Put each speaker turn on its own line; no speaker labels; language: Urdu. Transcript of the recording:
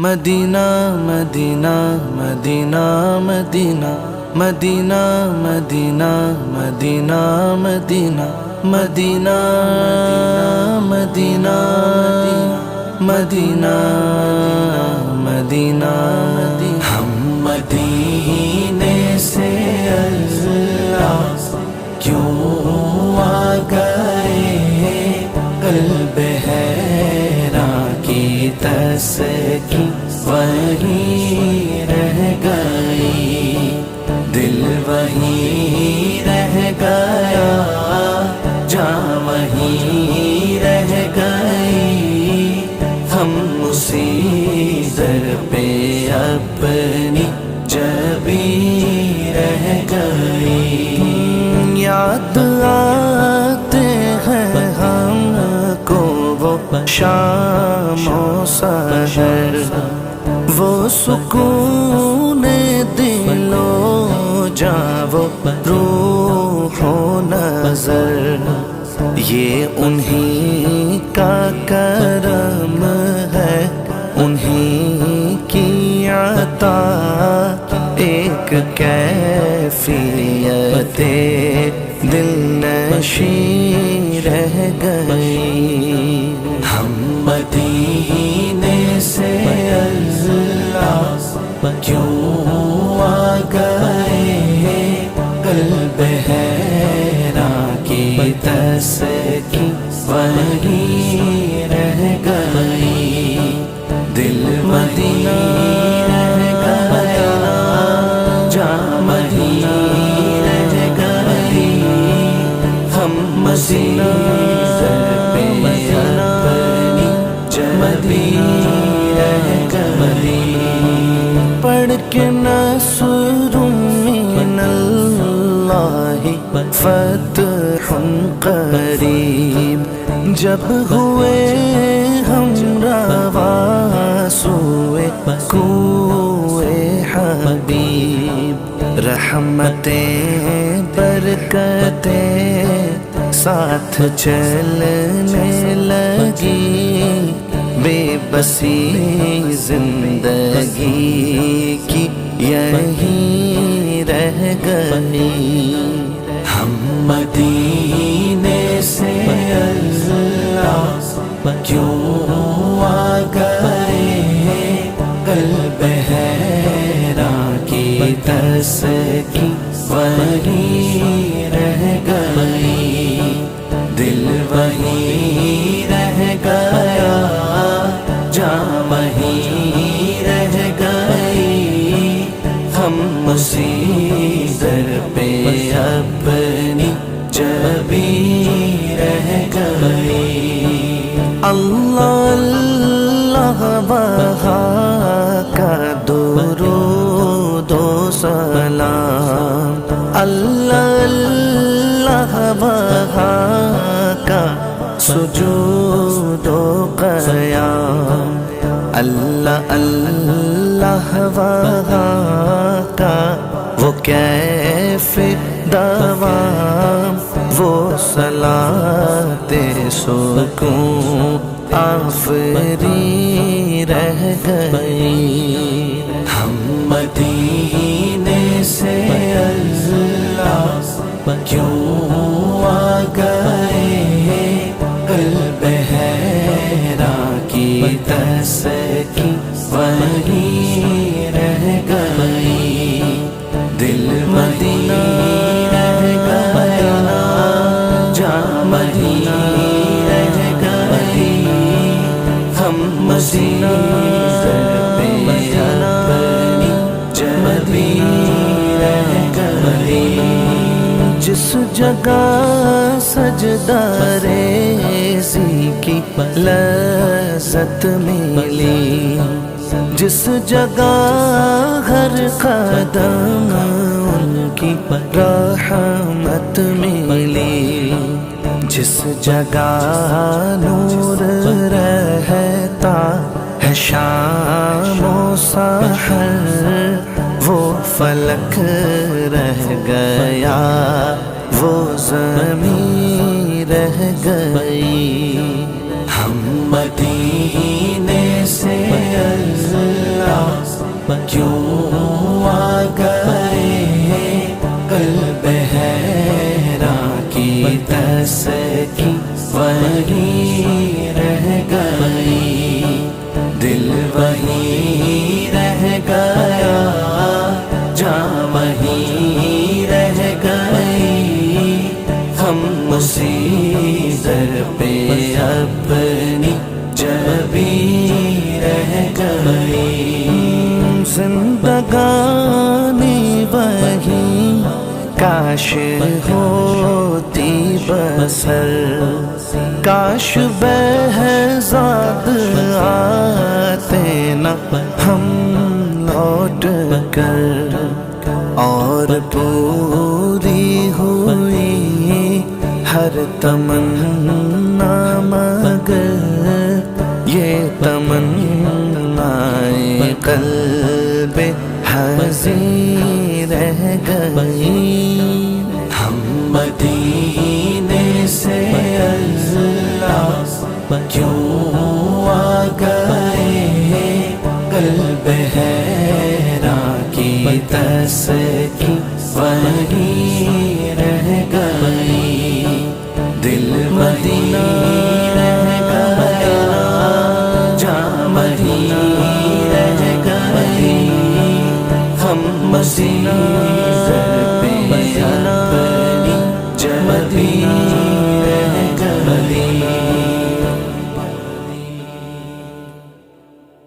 مدینہ مدینہ مدینہ مدینہ مدینہ مدینہ مدینہ مدینہ مدینہ مدینہ مدینہ مدینہ ہم مدینے سے اللہ کیوں آ گئے، قلب حیران کی تسکین وہیں رہ گئی، دل وہیں رہ گیا، جاں وہیں رہ گئی، ہم اسی در پہ اپنی جبیں رہ گئی۔ یاد آتے ہیں ہم کو وہ شام و سحر، وہ سکون دل و جاں، وہ روح و نظر، یہ انہی کا کرم ہے، انہی کی عطا، ایک کیفیت دل نشیں رہ گئی۔ ہم مدینے سے اللہ کیوں آ گئے، قلب حیران کی تسکین وہیں رہ گئی، دل مدینہ رہ گیا، جاں مدینہ رہ گئی، ہم مدینہ پڑھ کے نصر من اللہ فتح قریب، جب ہوئے ہم رواں سوئے کوئے حبیب، رحمتیں برکتیں ساتھ چلنے لگی، بے بسی زندگی کی یہیں رہ گئی۔ ہم مدینے سے اللہ کیوں آ گئے، قلب حیران کی تسکین وہیں رہ گئی، دل وہیں رہ گیا، جاں وہیں رہ گئی، ہم اسی در پہ اپنی جبیں رہ گئی۔ اللہ اللہ وہاں کا درود و سلام، اللہ اللہ وہاں کا سجود و قیام، اللہ اللہ وہاں کا وہ کیف دوام، وہ صلاۃ سکون آفری رہ گئی۔ ہم مدینے سے اللہ کیوں آ گئے، قلب حیران کی تسکین وہیں رہ گئی، دل مدینہ رہ گیا، جاں مدینہ رہ گئی، ہم مدینہ اپنی جبیں رہ گئی۔ جس جگہ سجدہ ریزی کی لذت ملی، جس جگہ ہر قدم ان کی رحمت ملی، جس جگہ نور رہتا ہے شام و سحر، وہ فلک رہ گیا، وہ زمین رہ گئی۔ ہم مدینے سے کیوں آ گئے قلب حیران کی تسکی وہیں رہ گئی، دل وہیں رہ گیا، جاں وہیں رہ گئی، ہم اسی در پہ اپنی جبیں رہ گئی، زندگانی وہیں کاش ہوتی بسر، کاش بہزاد آتے نہ ہم لوٹ کر، اور پوری ہوئی ہر تمنا مگر یہ تمنا قلب حزین رہ گئی، ہم مدینے سے اللہ کیوں آ گئے قلب حیران کی تسکی وہیں رہ گئی، دل مدینہ رہ گیا، جاں وہیں رہ گئی، ہم مدینہ پہ